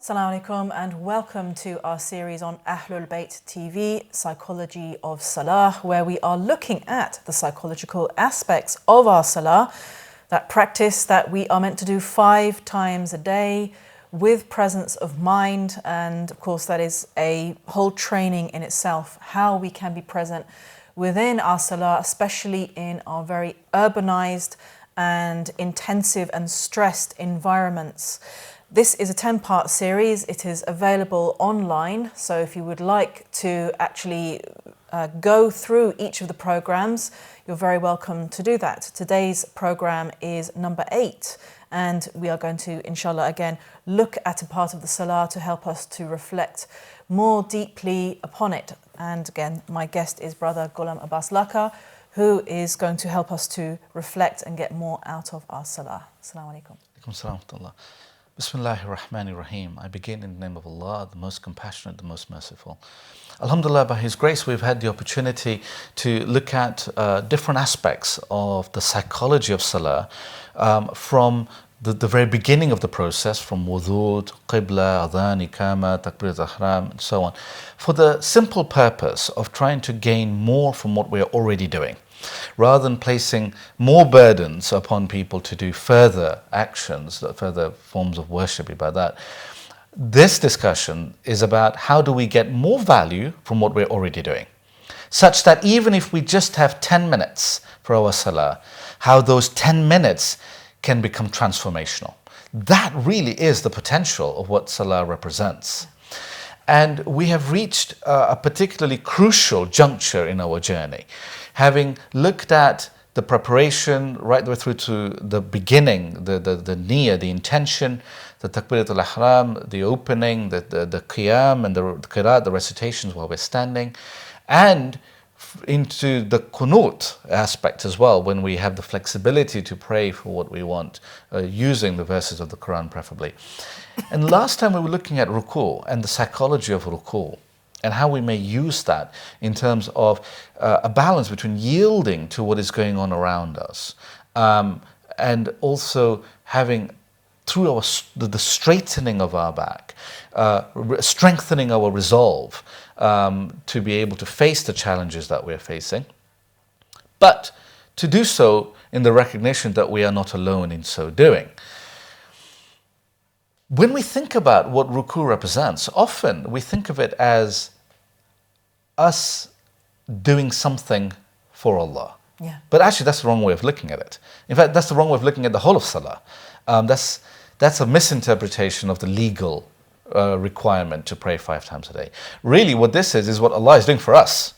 Assalamu alaikum and welcome to our series on Ahlulbayt TV, Psychology of Salah, where we are looking at the psychological aspects of our Salah, that practice that we are meant to do 5 times a day with presence of mind. And of course, that is a whole training in itself, how we can be present within our Salah, especially in our very urbanized and intensive and stressed environments. This is a 10-part series. It is available online. So if you would like to actually go through each of the programs, you're very welcome to do that. Today's program is number 8. And we are going to, inshallah, again, look at a part of the Salah to help us to reflect more deeply upon it. And again, my guest is Brother Ghulam Abbas Lakha, who is going to help us to reflect and get more out of our Salah. Assalamu alaikum. Alaikum salam wa rahmatullah. Bismillahir Rahmanir Rahim. I begin in the name of Allah, the most compassionate, the most merciful. Alhamdulillah, by His grace, we've had the opportunity to look at different aspects of the psychology of Salah from the very beginning of the process, from wudu, qibla, adhan, ikama, takbirat ihram, and so on, for the simple purpose of trying to gain more from what we're already doing, rather than placing more burdens upon people to do further actions, further forms of worship, ibadat. This discussion is about how do we get more value from what we're already doing, such that even if we just have 10 minutes for our Salah, how those 10 minutes can become transformational. That really is the potential of what Salah represents. And we have reached a particularly crucial juncture in our journey, having looked at the preparation right the way through to the beginning, the niyyah, the intention, the takbirat al-ihram, the opening, the qiyam and the qiraat, the recitations while we're standing, and into the qunut aspect as well, when we have the flexibility to pray for what we want, using the verses of the Quran preferably. And last time we were looking at ruku and the psychology of ruku, and how we may use that in terms of a balance between yielding to what is going on around us, and also having, through the straightening of our back, strengthening our resolve to be able to face the challenges that we're facing, but to do so in the recognition that we are not alone in so doing. When we think about what ruku represents, often we think of it as us doing something for Allah. Yeah. But actually that's the wrong way of looking at it. In fact, that's the wrong way of looking at the whole of Salah. That's a misinterpretation of the legal requirement to pray 5 times a day. Really what this is what Allah is doing for us.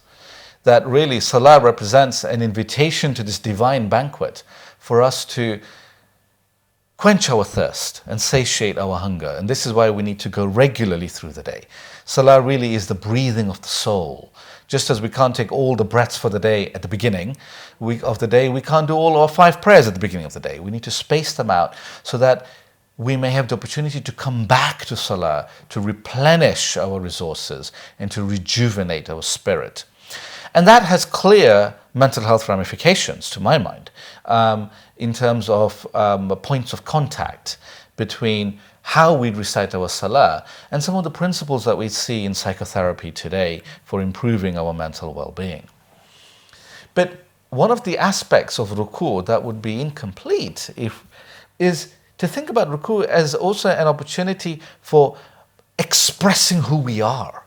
That really Salah represents an invitation to this divine banquet for us to quench our thirst and satiate our hunger. And this is why we need to go regularly through the day. Salah really is the breathing of the soul. Just as we can't take all the breaths for the day at the beginning of the day, we can't do all our 5 prayers at the beginning of the day. We need to space them out so that we may have the opportunity to come back to Salah, to replenish our resources and to rejuvenate our spirit. And that has clear mental health ramifications, to my mind, in terms of points of contact between how we recite our Salah and some of the principles that we see in psychotherapy today for improving our mental well-being. But one of the aspects of ruku that would be incomplete is to think about ruku as also an opportunity for expressing who we are.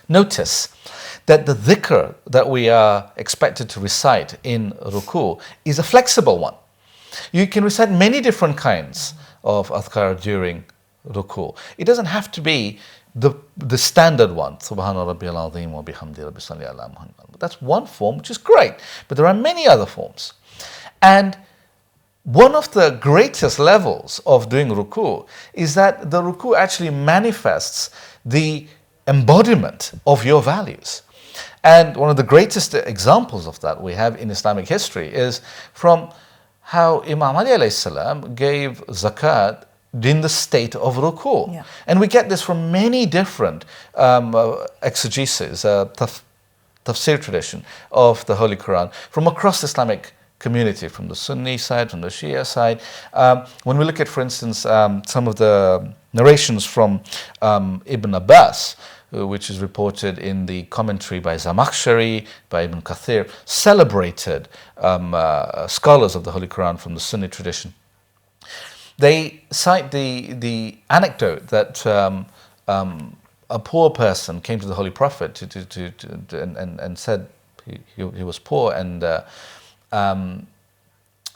Notice that the dhikr that we are expected to recite in ruku is a flexible one. You can recite many different kinds of adhkar during ruku. It doesn't have to be the standard one, Subhana Rabbiyal Azim wa bihamdi Rabbi salli ala Muhammad. That's one form, which is great, but there are many other forms. And one of the greatest levels of doing ruku is that the ruku actually manifests the embodiment of your values. And one of the greatest examples of that we have in Islamic history is from how Imam Ali alayhi salam gave zakat in the state of ruku. Yeah. And we get this from many different exegesis, tafsir tradition of the Holy Quran from across Islamic community, from the Sunni side, from the Shia side. When we look at, for instance, some of the narrations from Ibn Abbas, which is reported in the commentary by Zamakhshari, by Ibn Kathir, celebrated scholars of the Holy Quran from the Sunni tradition. They cite the anecdote that a poor person came to the Holy Prophet and said he was poor, and the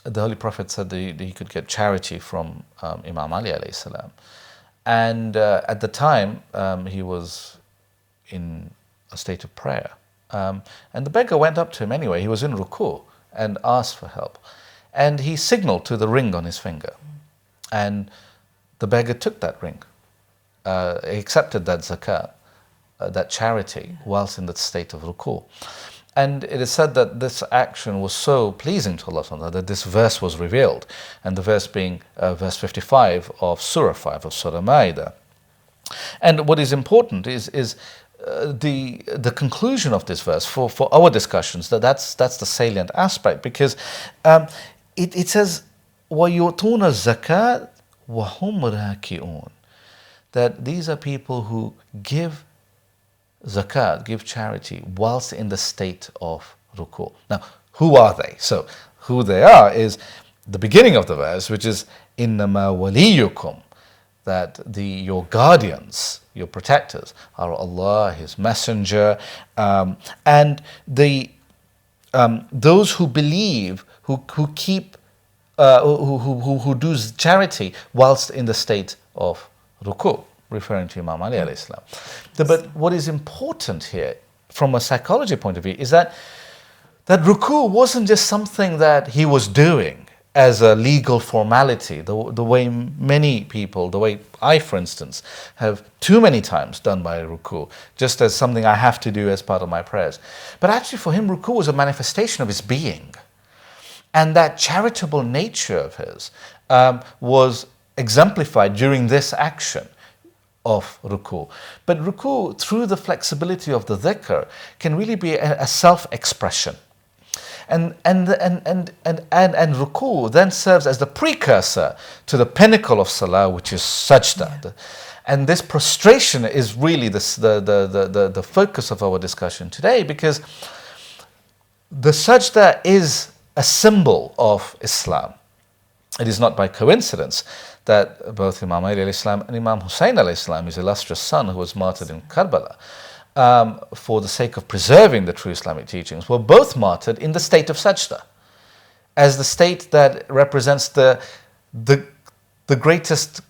Holy Prophet said that he could get charity from Imam Ali alayhi salam. And at the time, he was in a state of prayer. And the beggar went up to him anyway. He was in ruku and asked for help. And he signaled to the ring on his finger. And the beggar took that ring. He accepted that zakat, that charity, whilst in the state of ruku. And it is said that this action was so pleasing to Allah subhanahu wa ta'ala that this verse was revealed. And the verse being verse 55 of Surah 5 of Surah Ma'idah. And what is important is the conclusion of this verse for our discussions. That's the salient aspect, because it says وَيُؤْتُونَ الزَّكَاةَ وَهُمْ رَاكِعُونَ, that these are people who give zakat, give charity, whilst in the state of ruku. Now, who are they? So, who they are is the beginning of the verse, which is إِنَّمَا وَلِيُّكُمْ, that your guardians, your protectors, are Allah, His Messenger, and those who believe, who keep, who do charity whilst in the state of ruku, referring to Imam Ali alayhi salam. But what is important here, from a psychology point of view, is that ruku wasn't just something that he was doing as a legal formality, the way many people, the way I, for instance, have too many times done by ruku, just as something I have to do as part of my prayers. But actually for him, ruku was a manifestation of his being. And that charitable nature of his was exemplified during this action of ruku. But ruku, through the flexibility of the dhikr, can really be a self-expression. And ruku then serves as the precursor to the pinnacle of salah, which is sajda. Yeah. And this prostration is really the focus of our discussion today, because the sajda is a symbol of Islam. It is not by coincidence that both Imam Ali alayhi salam and Imam Hussein alayhi salam, his illustrious son who was martyred in Karbala, for the sake of preserving the true Islamic teachings, were both martyred in the state of sajda, as the state that represents the greatest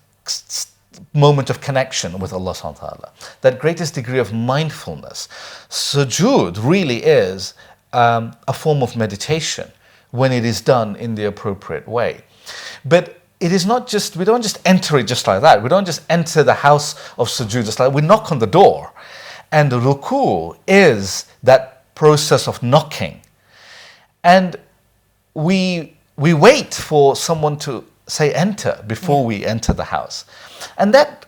moment of connection with Allah subhanahu wa ta'ala, that greatest degree of mindfulness. Sujud really is a form of meditation when it is done in the appropriate way. But it is not just, we don't just enter it just like that. We don't just enter the house of sujood just like that. We knock on the door. And the ruku is that process of knocking. And we wait for someone to say enter before we enter the house. And that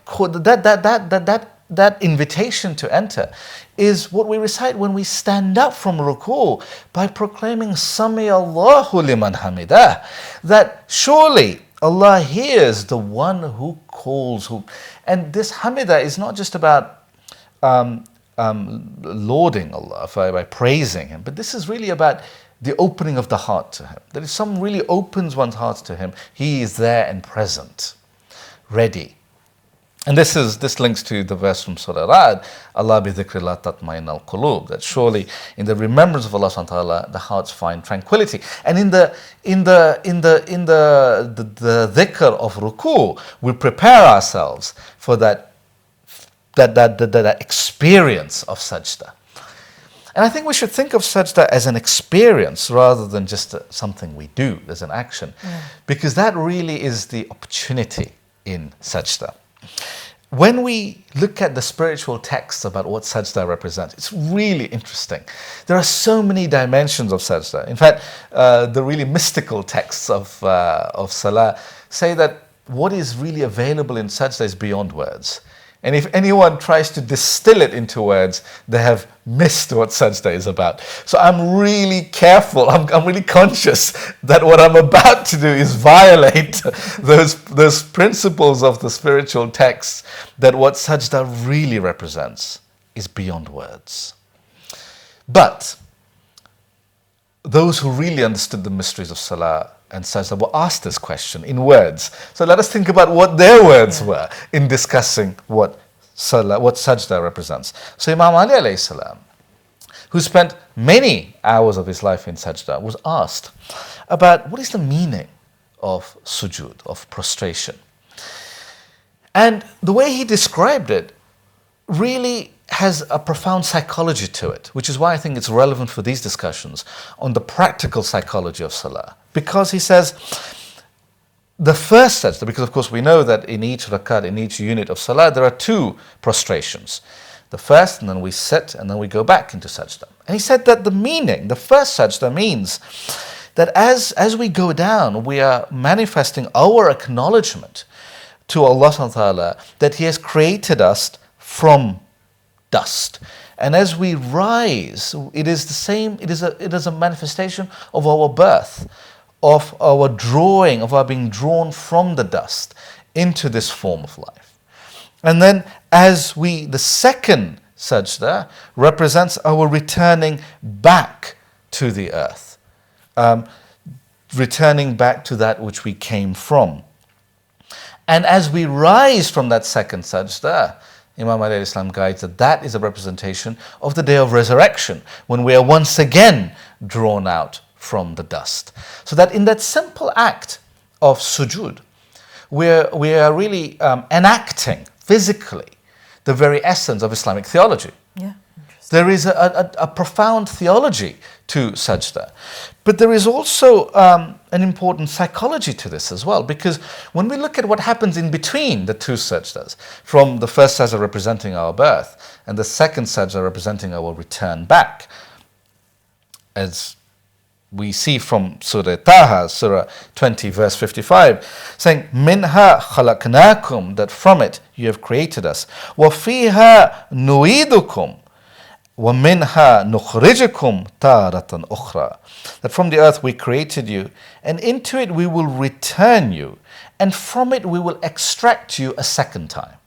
invitation to enter is what we recite when we stand up from ruku by proclaiming Sami Allahu liman hamidah, that surely Allah hears the one who calls. And this hamidah is not just about lauding Allah by praising Him, but this is really about the opening of the heart to Him. That if someone really opens one's heart to Him, He is there and present, ready. And this links to the verse from Surah Ra'd, Allah bi dhikrillah tatma'innal qulub, that surely in the remembrance of Allah subhanahu wa ta'ala the hearts find tranquility. And in the dhikr of ruku, we prepare ourselves for that experience of sajda. And I think we should think of sajda as an experience rather than just something we do as an action, because that really is the opportunity in sajda. When we look at the spiritual texts about what sajda represents, it's really interesting. There are so many dimensions of sajda. In fact, the really mystical texts of Salah say that what is really available in sajda is beyond words. And if anyone tries to distill it into words, they have missed what sajda is about. So I'm really careful, I'm really conscious that what I'm about to do is violate those principles of the spiritual texts, that what sajda really represents is beyond words. But those who really understood the mysteries of Salah and sajda were asked this question in words. So let us think about what their words were in discussing what Salah, what sajda represents. So Imam Ali alayhi salam, who spent many hours of his life in sajda, was asked about what is the meaning of sujud, of prostration. And the way he described it really has a profound psychology to it, which is why I think it's relevant for these discussions on the practical psychology of Salah. Because he says, the first sajda, because of course we know that in each rakat, in each unit of Salah, there are two prostrations. The first, and then we sit, and then we go back into sajda. And he said that the meaning, the first sajda means that as we go down, we are manifesting our acknowledgement to Allah subhanahu wa ta'ala that He has created us from dust. And as we rise, it is the same, it is a manifestation of our birth, of our drawing, of our being drawn from the dust into this form of life. And then the second sajda represents our returning back to the earth, returning back to that which we came from. And as we rise from that second sajda, Imam Ali Islam guides that is a representation of the day of resurrection, when we are once again drawn out from the dust. So that in that simple act of sujud, we are really enacting physically the very essence of Islamic theology. Yeah, there is a profound theology to sajda. But there is also an important psychology to this as well, because when we look at what happens in between the two sajdas, from the first sajda representing our birth and the second sajda representing our return back, as we see from Surah Taha, Surah 20, verse 55, saying, Minha khalaqnakum, that from it you have created us. Wa fiha nu'idukum. وَمِنْهَا نُخْرِجُكُمْ تَارَةً أُخْرَى. That from the earth we created you, and into it we will return you, and from it we will extract you a second time.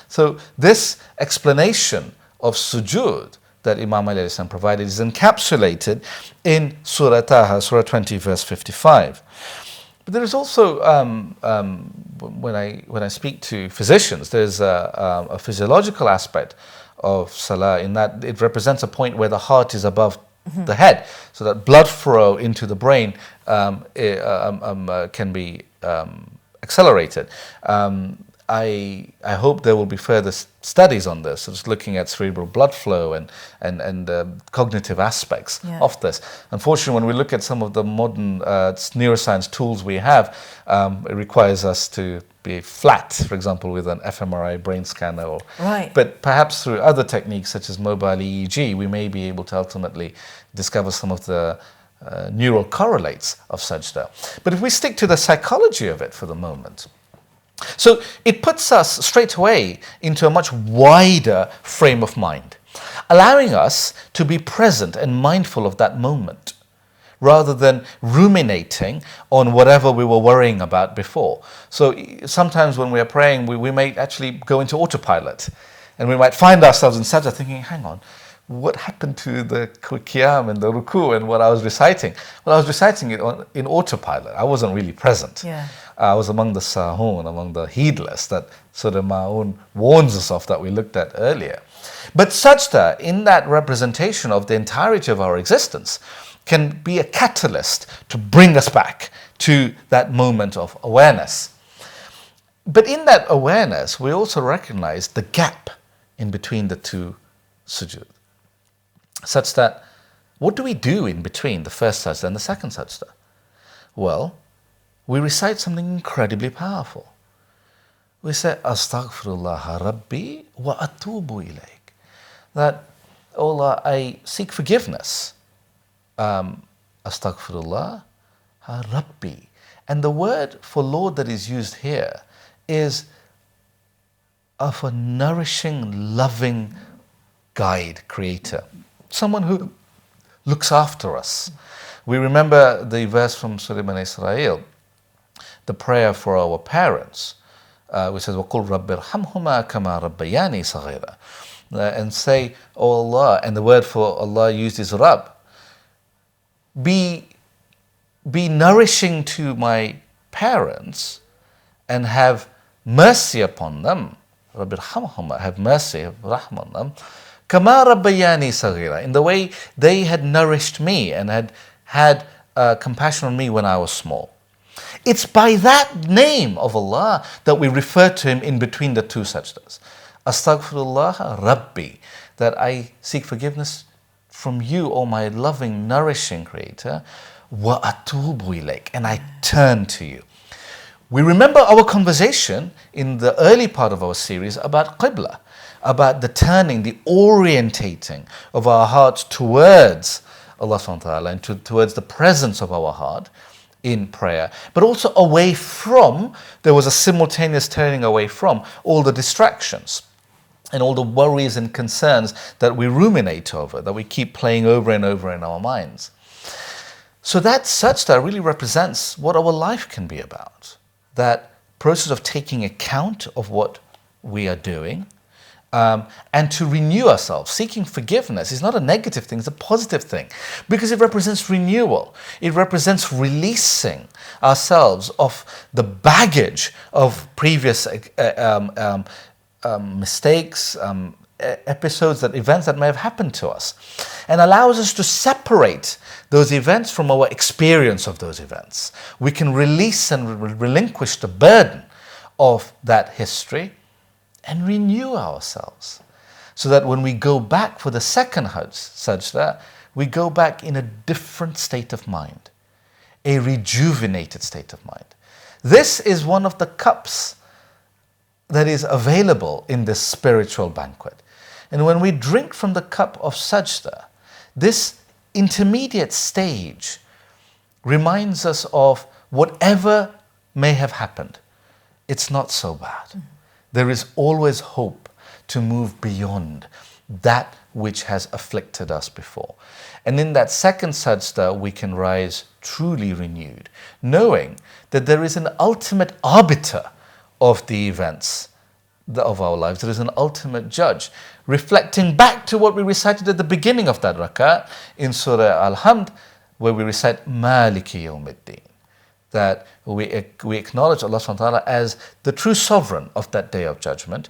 So this explanation of sujud that Imam Ali provided is encapsulated in Surah Taha, Surah 20, verse 55. But there is also, when I speak to physicians, there's a physiological aspect of Salah, in that it represents a point where the heart is above the head, so that blood flow into the brain can be accelerated. I hope there will be further studies on this, just looking at cerebral blood flow and cognitive aspects of this. Unfortunately, when we look at some of the modern neuroscience tools we have, it requires us to be flat, for example, with an fMRI brain scanner. But perhaps through other techniques such as mobile EEG, we may be able to ultimately discover some of the neural correlates of sajda. But if we stick to the psychology of it for the moment, so it puts us straight away into a much wider frame of mind, allowing us to be present and mindful of that moment, rather than ruminating on whatever we were worrying about before. So sometimes when we are praying, we may actually go into autopilot, and we might find ourselves in sajda thinking, hang on, what happened to the qiyam and the ruku and what I was reciting? Well, I was reciting it in autopilot. I wasn't really present. I was among the sahun, among the heedless, that Surah Ma'un warns us of, that we looked at earlier. But sajda, in that representation of the entirety of our existence, can be a catalyst to bring us back to that moment of awareness. But in that awareness, we also recognize the gap in between the two sujud, such that what do we do in between the first sajda and the second sajda? Well, we recite something incredibly powerful. We say, Astaghfirullah Rabbi wa atubu ilayk. That, oh Allah, I seek forgiveness. Astaghfirullah Rabbi. And the word for Lord that is used here is of a nourishing, loving guide, creator, someone who looks after us. We remember the verse from Surah Bani Israel, the prayer for our parents, which says, وَقُلْ رَبِّ ارْحَمْهُمَا كَمَا رَبَّيَانِي صَغِيرًا. And say, "O Allah," and the word for Allah used is Rabb, be nourishing to my parents and have mercy upon them. رَبِّ ارْحَمْهُمَا, have mercy, have rahmah on them. كَمَا رَبَّيَانِي صَغِيرًا, in the way they had nourished me and had compassion on me when I was small. It's by that name of Allah that we refer to Him in between the two sajdas. Astaghfirullah Rabbi, that I seek forgiveness from you, O my loving, nourishing Creator. Wa atubu ilayk, and I turn to you. We remember our conversation in the early part of our series about Qibla, about the turning, the orientating of our hearts towards Allah subhanahu wa ta'ala and towards the presence of our heart in prayer, but also away from, there was a simultaneous turning away from all the distractions and all the worries and concerns that we ruminate over, that we keep playing over and over in our minds. So that sajda really represents what our life can be about. That process of taking account of what we are doing, and to renew ourselves. Seeking forgiveness is not a negative thing, it's a positive thing, because it represents renewal. It represents releasing ourselves of the baggage of previous mistakes, episodes, events that may have happened to us, and allows us to separate those events from our experience of those events. We can release and relinquish the burden of that history and renew ourselves, so that when we go back for the second sajda, we go back in a different state of mind, a rejuvenated state of mind. This is one of the cups that is available in this spiritual banquet. And when we drink from the cup of sajda, this intermediate stage reminds us of whatever may have happened, it's not so bad. There is always hope to move beyond that which has afflicted us before. And in that second sajda, we can rise truly renewed, knowing that there is an ultimate arbiter of the events of our lives. There is an ultimate judge, reflecting back to what we recited at the beginning of that rak'ah in Surah Al-Hamd, where we recite Maliki Yawmiddin, that we acknowledge Allah subhanahu wa ta'ala as the true sovereign of that day of judgment.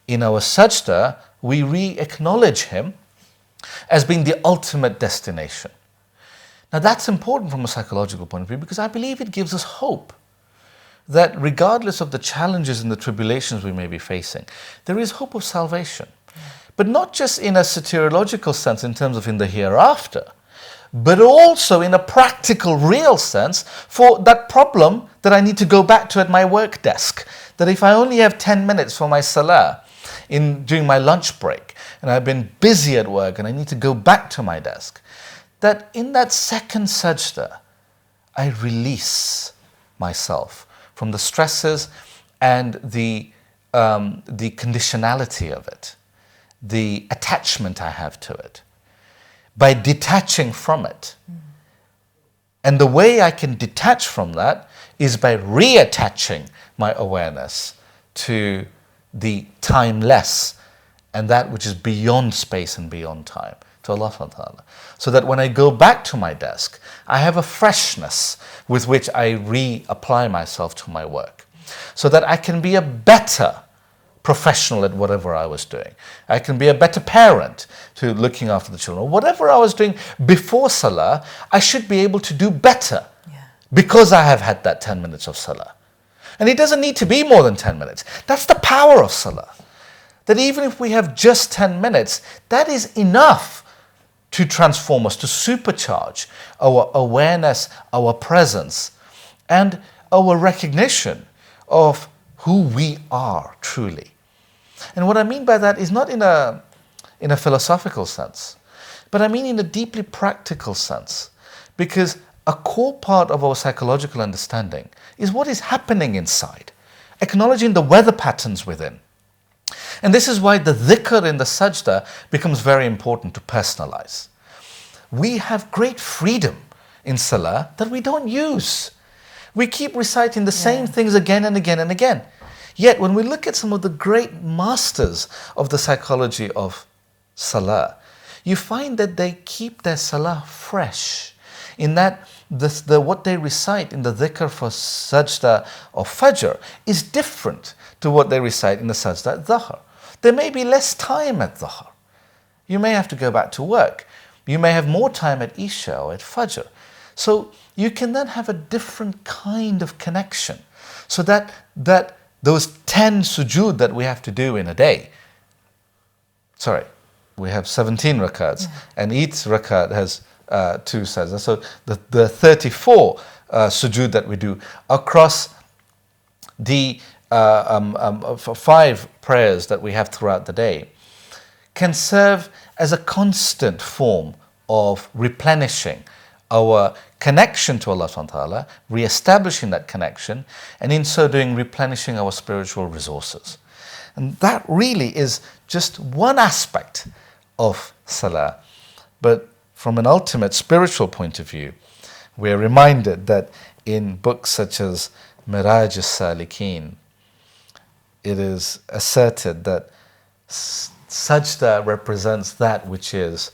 In our sajda, we re-acknowledge Him as being the ultimate destination. Now that's important from a psychological point of view, because I believe it gives us hope that regardless of the challenges and the tribulations we may be facing, there is hope of salvation. But not just in a soteriological sense in terms of in the hereafter, but also in a practical, real sense for that problem that I need to go back to at my work desk. That if I only have 10 minutes for my salah during my lunch break, and I've been busy at work and I need to go back to my desk, that in that second sajda, I release myself from the stresses and the conditionality of it, the attachment I have to it, by detaching from it. And the way I can detach from that is by reattaching my awareness to the timeless and that which is beyond space and beyond time, to Allah subhanahu wa ta'ala. So that when I go back to my desk, I have a freshness with which I reapply myself to my work, so that I can be a better professional at whatever I was doing. I can be a better parent to looking after the children. Whatever I was doing before salah, I should be able to do better because I have had that 10 minutes of salah. And it doesn't need to be more than 10 minutes. That's the power of salah. That even if we have just 10 minutes, that is enough to transform us, to supercharge our awareness, our presence, and our recognition of who we are truly. And what I mean by that is not in a philosophical sense, but I mean in a deeply practical sense. Because a core part of our psychological understanding is what is happening inside, acknowledging the weather patterns within, And this is why the dhikr in the sajda becomes very important to personalize. We have great freedom in salah that we don't use. We keep reciting the same things again and again and again. Yet when we look at some of the great masters of the psychology of salah, you find that they keep their salah fresh, in that what they recite in the dhikr for sajda or fajr is different to what they recite in the sajda at dhahr. There may be less time at dhahr. You may have to go back to work. You may have more time at isha or at fajr. So you can then have a different kind of connection. So that those 10 sujud that we have to do in a day, we have 17 rakats, and each rakat has 2 sajdas. So the 34 sujud that we do across the 5 prayers that we have throughout the day can serve as a constant form of replenishing our connection to Allah subhanahu wa ta'ala, re-establishing that connection, and in so doing replenishing our spiritual resources. And that really is just one aspect of salah. But from an ultimate spiritual point of view, we're reminded that in books such as Miraj as-Salikin, it is asserted that sajda represents that which is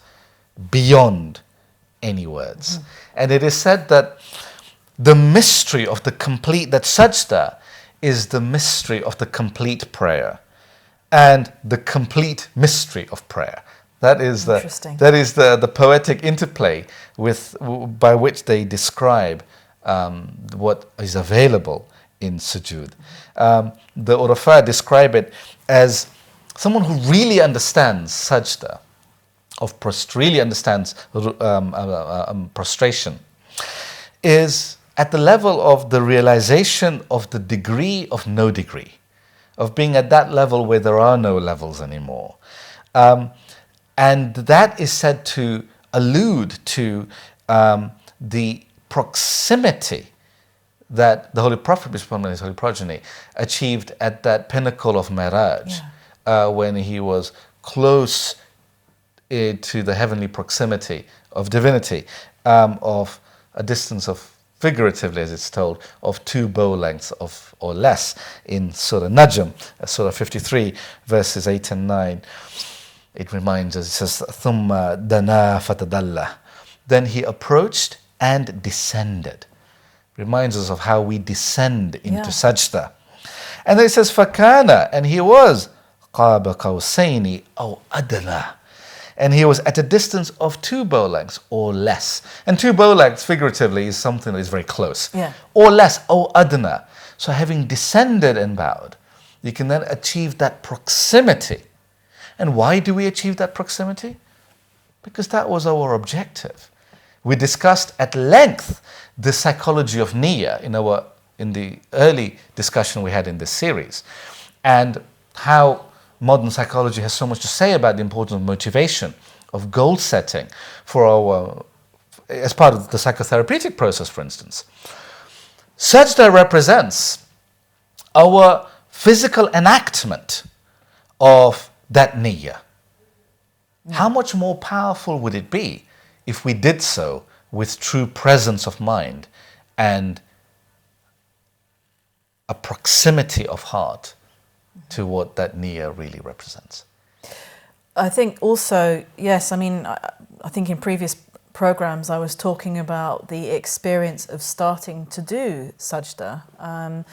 beyond any words. And it is said that the mystery of the complete, that sajda is the mystery of the complete prayer and the complete mystery of prayer. That is the poetic interplay by which they describe what is available in sujud. The Urafa describe it as someone who really understands sajda, really understands prostration, is at the level of the realization of the degree of no degree, of being at that level where there are no levels anymore. And that is said to allude to the proximity that the Holy Prophet, peace be upon him and his holy progeny, achieved at that pinnacle of Miraj, when he was close to the heavenly proximity of divinity, of a distance of, figuratively as it's told, of 2 bow lengths or less in Surah Najm, Surah 53, verses 8 and 9. It reminds us, it says, ثُمَّ دَنَا فَتَدَلَّى. Then he approached and descended. Reminds us of how we descend into sajda. And then it says, فَكَانَ, and he was قَابَ قَوْسَيْنِ أَوْ أَدْنَى. And he was at a distance of 2 bow lengths or less. And 2 bow lengths, figuratively, is something that is very close. Or less, أو أدنى. So having descended and bowed, you can then achieve that proximity. And why do we achieve that proximity? Because that was our objective. We discussed at length the psychology of niyyah in the early discussion we had in this series, and how modern psychology has so much to say about the importance of motivation, of goal setting as part of the psychotherapeutic process, for instance. Sajda represents our physical enactment of that niyyah. How much more powerful would it be if we did so with true presence of mind and a proximity of heart to what that niyyah really represents? I think also, yes, I mean, I think in previous programs I was talking about the experience of starting to do sajda.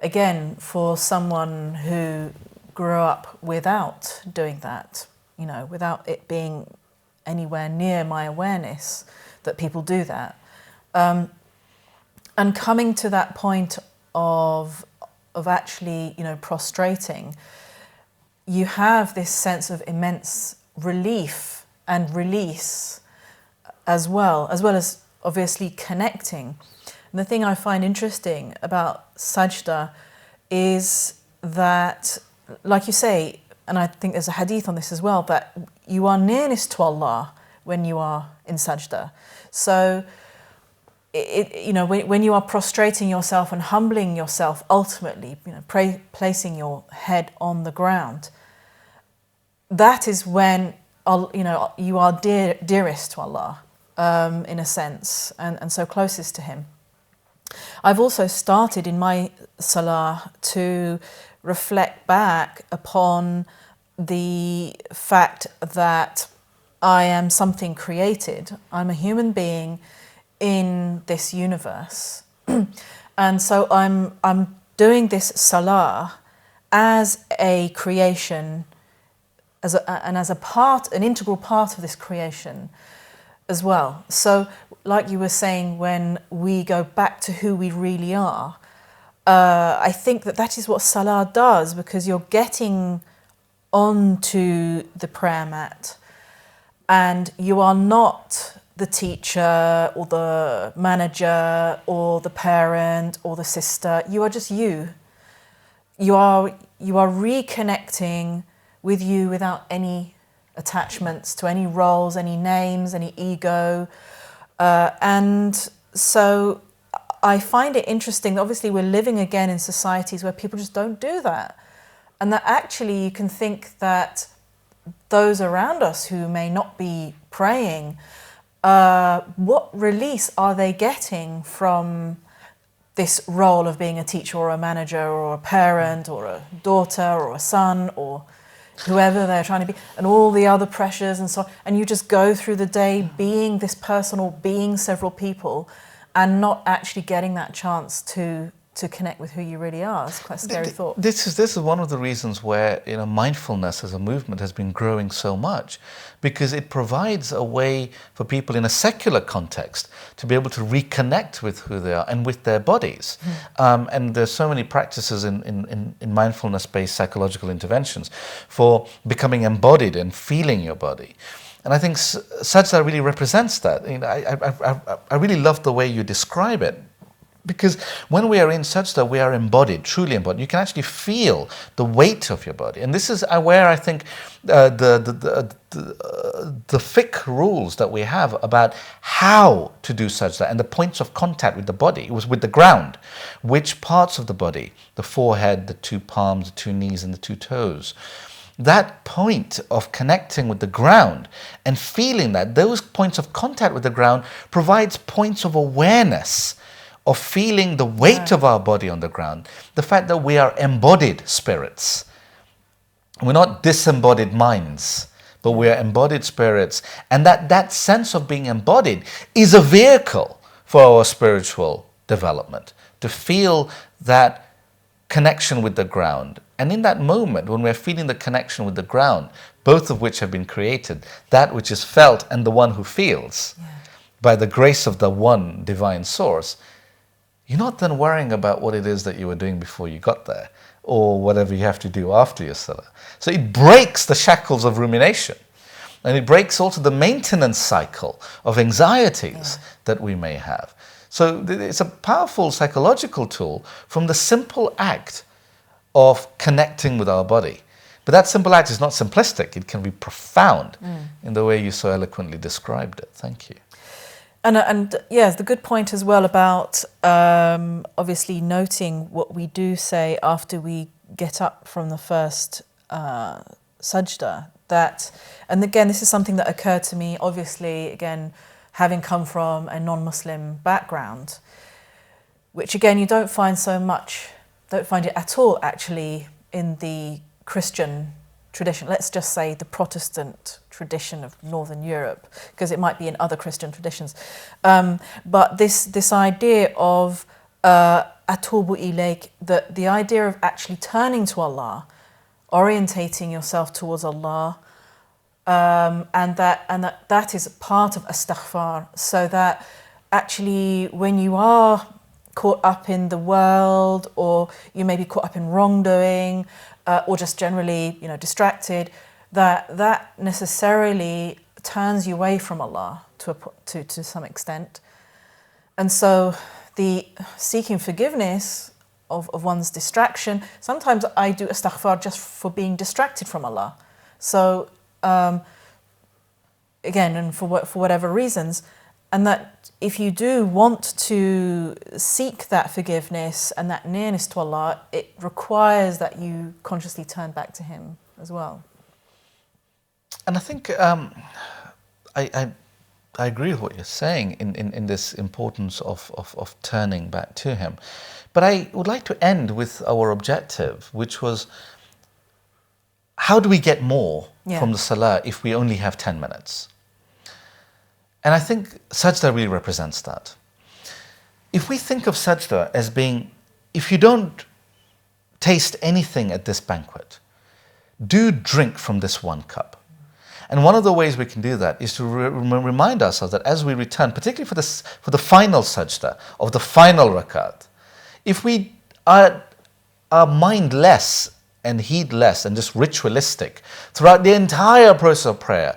Again, for someone who grew up without doing that, without it being anywhere near my awareness that people do that. And coming to that point of actually, prostrating, you have this sense of immense relief and release as well as obviously connecting. And the thing I find interesting about sajda is that, like you say, and I think there's a hadith on this as well, that you are nearness to Allah when you are in sajda. So, when you are prostrating yourself and humbling yourself, ultimately, placing your head on the ground, that is when you are dearest to Allah, in a sense, and so closest to Him. I've also started in my salah to reflect back upon the fact that I am something created. I'm a human being in this universe. And so I'm doing this salah as a creation, as an integral part of this creation as well. So, like you were saying, when we go back to who we really are, I think that is what salah does, because you're getting onto the prayer mat and you are not the teacher or the manager or the parent or the sister. You are just you. You are reconnecting with you without any attachments to any roles, any names, any ego. And so I find it interesting that obviously we're living again in societies where people just don't do that. And that actually you can think that those around us who may not be praying, what release are they getting from this role of being a teacher or a manager or a parent or a daughter or a son or whoever they're trying to be, and all the other pressures and so on, and you just go through the day being this person or being several people and not actually getting that chance to connect with who you really are. It's quite a scary thought. This is one of the reasons where mindfulness as a movement has been growing so much, because it provides a way for people in a secular context to be able to reconnect with who they are and with their bodies. And there's so many practices in mindfulness-based psychological interventions for becoming embodied and feeling your body. And I think sajda really represents that. I really love the way you describe it. Because when we are in sajda, we are embodied, truly embodied. You can actually feel the weight of your body. And this is where I think the fiqh rules that we have about how to do sajda and the points of contact with the body, it was with the ground. Which parts of the body? The forehead, the two palms, the two knees, and the two toes. That point of connecting with the ground and feeling that, those points of contact with the ground provides points of awareness of feeling the weight of our body on the ground, the fact that we are embodied spirits. We're not disembodied minds, but we are embodied spirits. And that sense of being embodied is a vehicle for our spiritual development, to feel that connection with the ground. And in that moment, when we're feeling the connection with the ground, both of which have been created, that which is felt and the one who feels, by the grace of the one divine source, you're not then worrying about what it is that you were doing before you got there, or whatever you have to do after your salah. So it breaks the shackles of rumination, and it breaks also the maintenance cycle of anxieties that we may have. So it's a powerful psychological tool from the simple act of connecting with our body. But that simple act is not simplistic. It can be profound in the way you so eloquently described it. Thank you. And yes, the good point as well about obviously noting what we do say after we get up from the first sajda. And again, this is something that occurred to me, obviously, again, having come from a non-Muslim background, which again, you don't find it at all actually in the Christian tradition. Let's just say the Protestant tradition of Northern Europe, because it might be in other Christian traditions. But this idea of atubu ilayk, the idea of actually turning to Allah, orientating yourself towards Allah, and that is part of astaghfar, so that actually when you are caught up in the world, or you may be caught up in wrongdoing, or just generally, distracted, that necessarily turns you away from Allah to some extent. And so the seeking forgiveness of one's distraction, sometimes I do astaghfar just for being distracted from Allah. So again, and for whatever reasons, and that if you do want to seek that forgiveness and that nearness to Allah, it requires that you consciously turn back to Him as well. And I think I agree with what you're saying in this importance of turning back to Him. But I would like to end with our objective, which was, how do we get more from the Salah if we only have 10 minutes? And I think sajda really represents that. If we think of sajda as being, if you don't taste anything at this banquet, do drink from this one cup. And one of the ways we can do that is to remind ourselves that as we return, particularly for the final sajda of the final rakat, if we are mindless and heedless and just ritualistic throughout the entire process of prayer,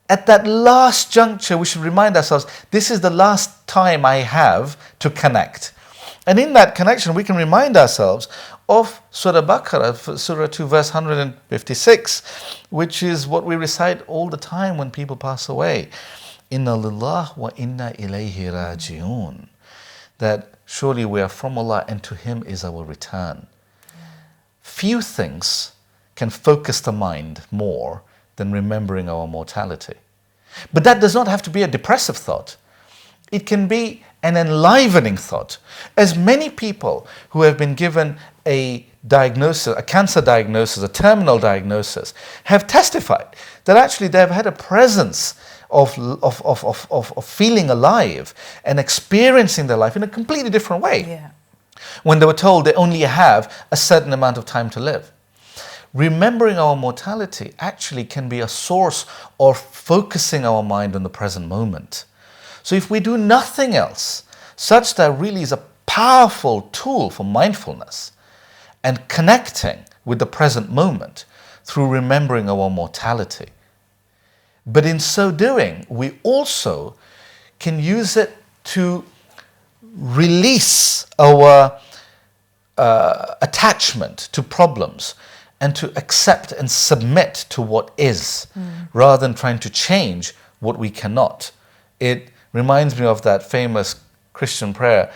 at that last juncture we should remind ourselves, this is the last time I have to connect. And in that connection we can remind ourselves of Surah Baqarah, Surah 2 verse 156, which is what we recite all the time when people pass away. Inna lillah wa inna ilayhi raji'un. That surely we are from Allah and to Him is our return. Few things can focus the mind more than remembering our mortality. But that does not have to be a depressive thought. It can be an enlivening thought. As many people who have been given a diagnosis, a cancer diagnosis, a terminal diagnosis, have testified that actually they have had a presence of feeling alive and experiencing their life in a completely different way. Yeah. When they were told they only have a certain amount of time to live. Remembering our mortality actually can be a source of focusing our mind on the present moment. So if we do nothing else, sajda really is a powerful tool for mindfulness and connecting with the present moment through remembering our mortality. But in so doing, we also can use it to release our attachment to problems and to accept and submit to what is, rather than trying to change what we cannot. It reminds me of that famous Christian prayer,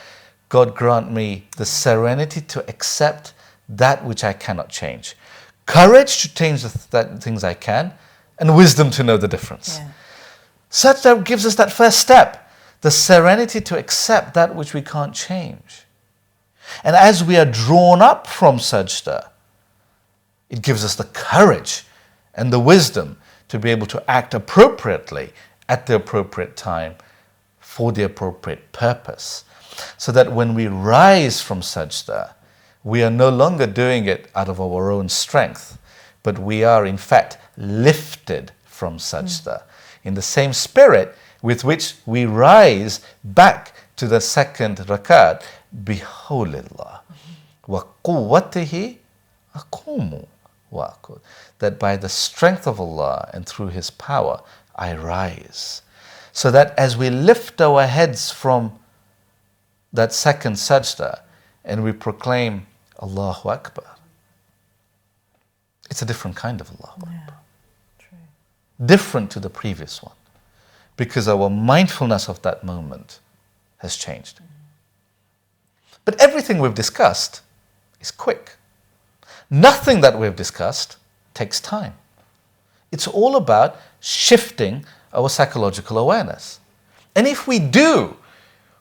God grant me the serenity to accept that which I cannot change, courage to change the things I can, and wisdom to know the difference. Yeah. Sajda gives us that first step, the serenity to accept that which we can't change. And as we are drawn up from sajda, it gives us the courage and the wisdom to be able to act appropriately at the appropriate time for the appropriate purpose. So that when we rise from sajda, we are no longer doing it out of our own strength, but we are in fact lifted from sajda in the same spirit with which we rise back to the second rakat, bihawlillah wa quwwatihi aqumu wa aqud. That by the strength of Allah and through His power, I rise. So that as we lift our heads from that second sajda and we proclaim Allahu Akbar, it's a different kind of Allahu Akbar. True. Different to the previous one. Because our mindfulness of that moment has changed. But everything we've discussed is quick. Nothing that we've discussed takes time. It's all about shifting our psychological awareness. And if we do,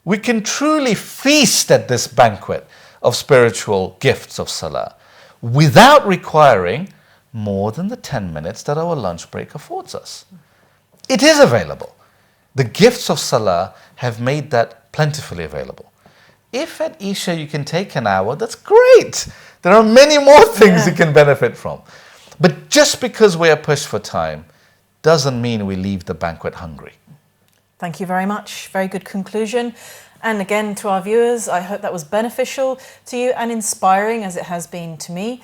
we can truly feast at this banquet of spiritual gifts of Salah without requiring more than the 10 minutes that our lunch break affords us. It is available. The gifts of Salah have made that plentifully available. If at Isha you can take an hour, that's great. There are many more things you can benefit from. But just because we are pushed for time doesn't mean we leave the banquet hungry. Thank you very much. Very good conclusion. And again, to our viewers, I hope that was beneficial to you and inspiring as it has been to me.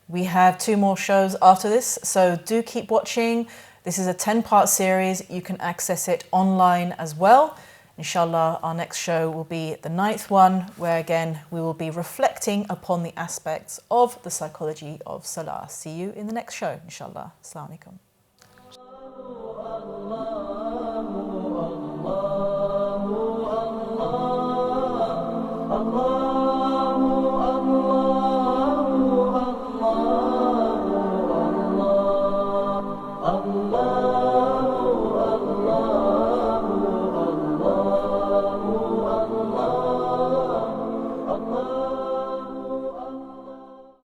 We have 2 more shows after this, so do keep watching. This is a 10-part series. You can access it online as well. Inshallah, our next show will be the 9th one, where again, we will be reflecting upon the aspects of the psychology of Salah. See you in the next show, inshallah. Assalamu alaikum.